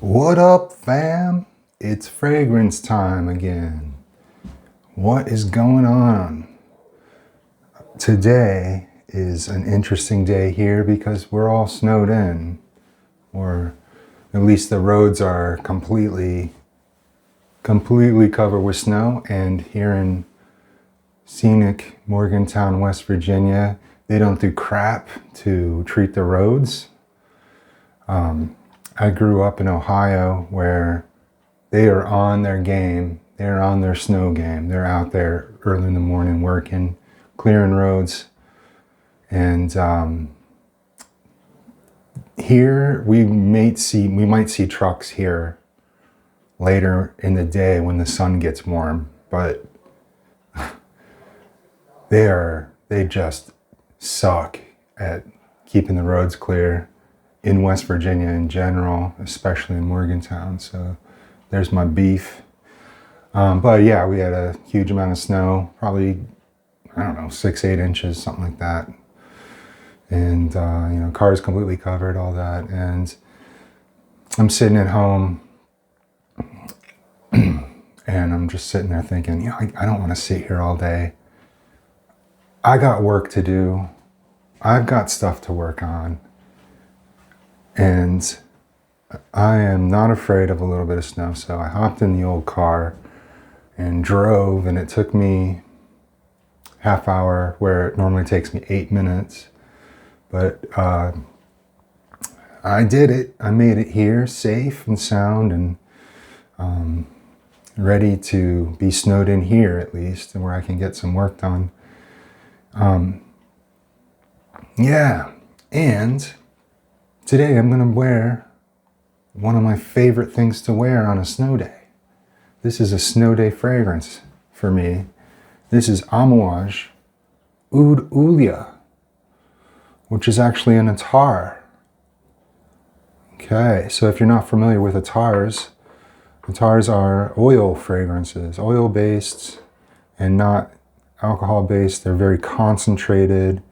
What up, fam? It's fragrance time again. What is going on? Today is an interesting day here because we're all snowed in, or at least the roads are completely covered with snow. And here in scenic Morgantown, West Virginia, they don't do crap to treat the roads. I grew up in Ohio where they are on their game. They're on their snow game. They're out there early in the morning working, clearing roads. And here we might see trucks here later in the day when the sun gets warm, but they just suck at keeping the roads clear in West Virginia in general, especially in Morgantown. So there's my beef. But yeah, we had a huge amount of snow, probably, 6-8 inches, something like that. And, cars completely covered, all that. And I'm sitting at home and I'm just sitting there thinking, I don't want to sit here all day. I got work to do. I've got stuff to work on. And I am not afraid of a little bit of snow. So I hopped in the old car and drove, and it took me half hour where it normally takes me 8 minutes. But I did it. I made it here safe and sound and ready to be snowed in here at least, and where I can get some work done. And today I'm going to wear one of my favorite things to wear on a snow day. This is a snow day fragrance for me. This is Amouage Oud Ulya, which is actually an attar. Okay, so if you're not familiar with attars are oil fragrances, oil-based and not alcohol-based. They're very concentrated.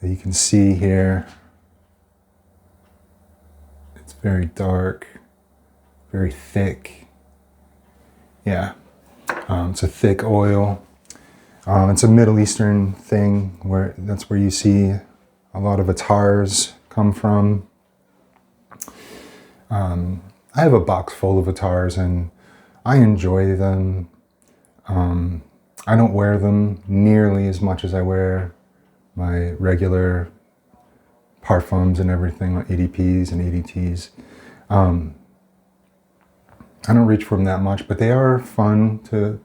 You can see here, it's very dark, very thick. Yeah, it's a thick oil. It's a Middle Eastern thing that's where you see a lot of attars come from. I have a box full of attars and I enjoy them. I don't wear them nearly as much as I wear my regular parfums and everything, like EDPs and EDTs. I don't reach for them that much, but they are fun to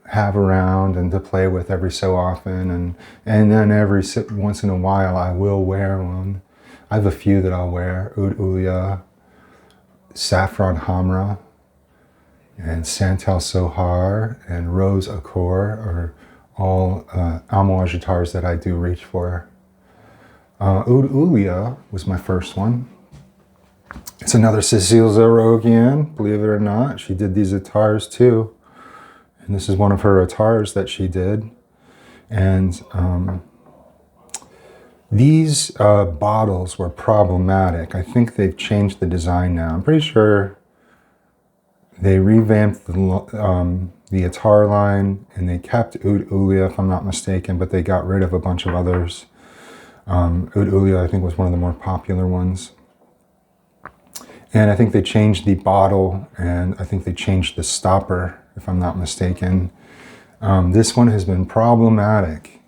have around and to play with every so often. And then once in a while, I will wear one. I have a few that I'll wear. Oud Ulya, Saffron Hamra, and Santal Sohar, and Rose Accor are all Amouage attars that I do reach for. Oud Ulya was my first one. It's another Cécile Zarogian, believe it or not. She did these attars too. And this is one of her attars that she did. And these bottles were problematic. I think they've changed the design now. I'm pretty sure they revamped the attar line, and they kept Oud Ulya, if I'm not mistaken, but they got rid of a bunch of others. Oud Ulya, I think, was one of the more popular ones. And I think they changed the bottle, and I think they changed the stopper, if I'm not mistaken. This one has been problematic.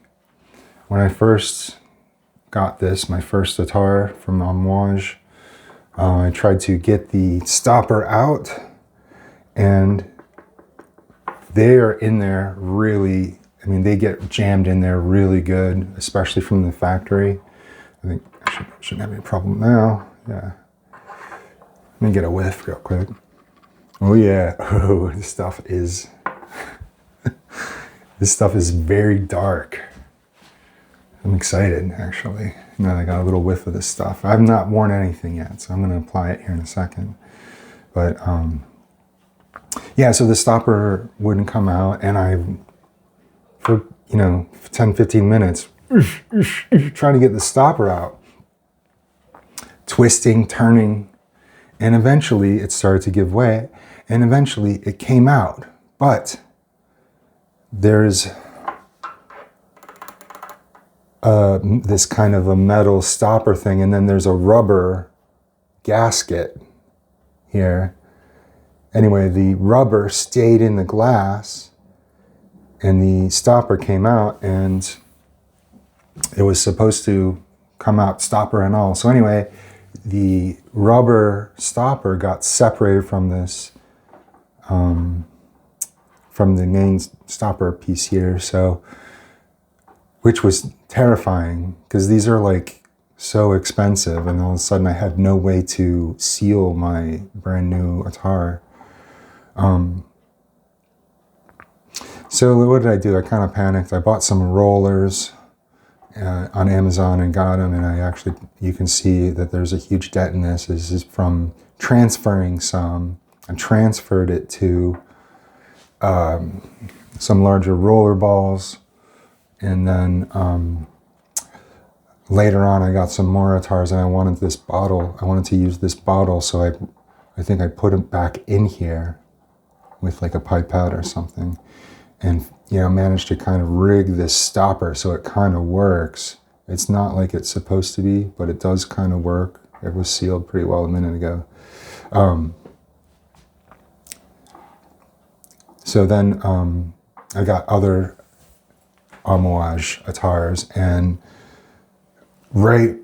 When I first got this, my first attar from Amouage, I tried to get the stopper out, and they are in there really, they get jammed in there really good, especially from the factory. I think I shouldn't have any problem now. Yeah. Let me get a whiff real quick. Oh yeah, oh, this stuff is very dark. I'm excited, actually. Now I got a little whiff of this stuff. I've not worn anything yet, so I'm gonna apply it here in a second. But yeah, so the stopper wouldn't come out, and for 10-15 minutes, trying to get the stopper out. Twisting, turning, And eventually it started to give way, and eventually it came out. But there's this kind of a metal stopper thing, and then there's a rubber gasket here. Anyway, the rubber stayed in the glass, and the stopper came out, and it was supposed to come out, stopper and all. So anyway, the rubber stopper got separated from this, from the main stopper piece here. So, which was terrifying because these are like so expensive, and all of a sudden I had no way to seal my brand new attar. So what did I do? I kind of panicked. I bought some rollers on Amazon and got them, and I actually, you can see that there's a huge dent in this. This is from transferring some. I transferred it to some larger roller balls, and then later on I got some more attars, and I wanted this bottle. I wanted to use this bottle, so I think I put it back in here with like a pipette or something, and managed to kind of rig this stopper so it kind of works. It's not like it's supposed to be, but it does kind of work. It was sealed pretty well a minute ago. So then I got other Amouage attars, and right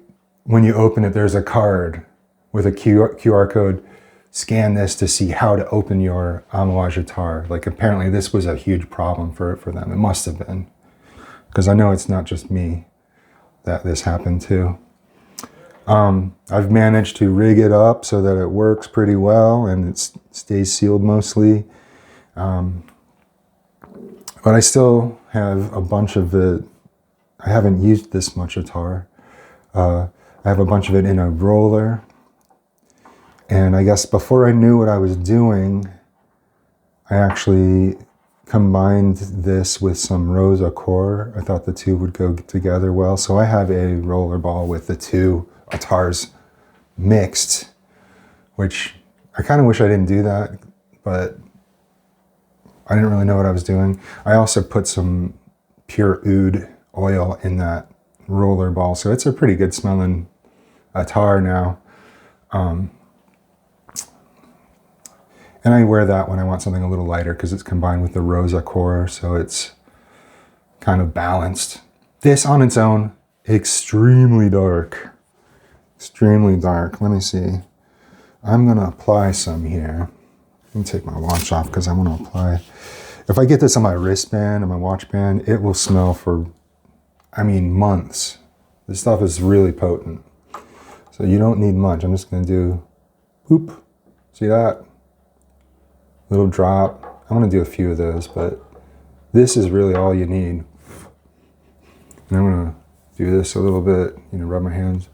when you open it, there's a card with a QR code. Scan this to see how to open your Amouage attar. Like, apparently this was a huge problem for them. It must have been, because I know it's not just me that this happened to. I've managed to rig it up so that it works pretty well, and it stays sealed mostly. But I still have a bunch of it. I haven't used this much attar. I have a bunch of it in a roller. And I guess before I knew what I was doing, I actually combined this with some rose accord. I thought the two would go together well. So I have a roller ball with the two attars mixed, which I kind of wish I didn't do that, but I didn't really know what I was doing. I also put some pure oud oil in that roller ball. So it's a pretty good smelling attar now. And I wear that when I want something a little lighter because it's combined with the rose accord, so it's kind of balanced. This on its own, extremely dark. Extremely dark. Let me see. I'm going to apply some here. Let me take my watch off because I want to apply. If I get this on my wristband or my watch band, it will smell for, months. This stuff is really potent. So you don't need much. I'm just going to do, boop. See that? Little drop. I'm going to do a few of those, but this is really all you need. And I'm going to do this a little bit, rub my hands.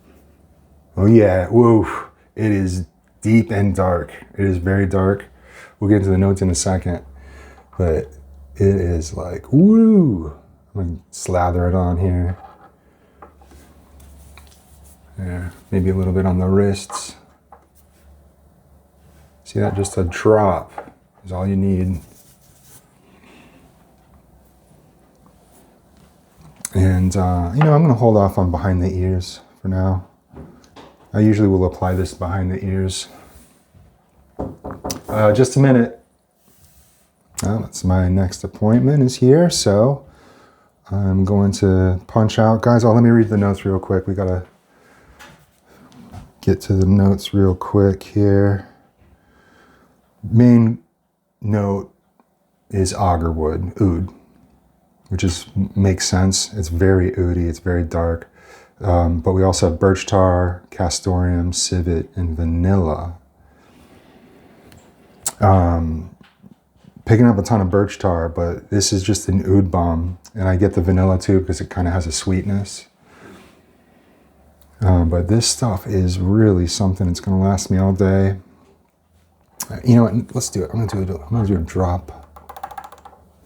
Oh yeah, whoa. It is deep and dark. It is very dark. We'll get into the notes in a second, but it is like, woo. I'm going to slather it on here. There, maybe a little bit on the wrists. See that? Just a drop is all you need. And, I'm going to hold off on behind the ears for now. I usually will apply this behind the ears. Just a minute. Well, that's my next appointment is here, so I'm going to punch out. Guys, let me read the notes real quick. We got to get to the notes real quick here. Main note is agarwood, oud, which makes sense. It's very oudy, it's very dark. But we also have birch tar, castoreum, civet, and vanilla. Picking up a ton of birch tar, but this is just an oud bomb. And I get the vanilla too because it kind of has a sweetness. But this stuff is really something. It's going to last me all day. You know what? Let's do it. I'm going to do a drop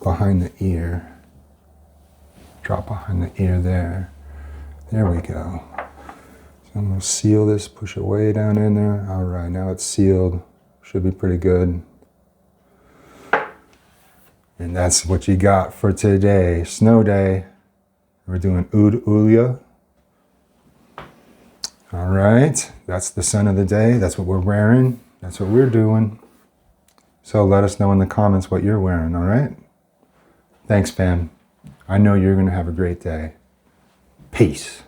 behind the ear. Drop behind the ear there. There we go. So I'm gonna seal this, push it way down in there. All right, now it's sealed. Should be pretty good. And that's what you got for today. Snow day. We're doing Oud Ulya. All right, that's the sun of the day. That's what we're wearing. That's what we're doing. So let us know in the comments what you're wearing, all right? Thanks, fam. I know you're gonna have a great day. Peace.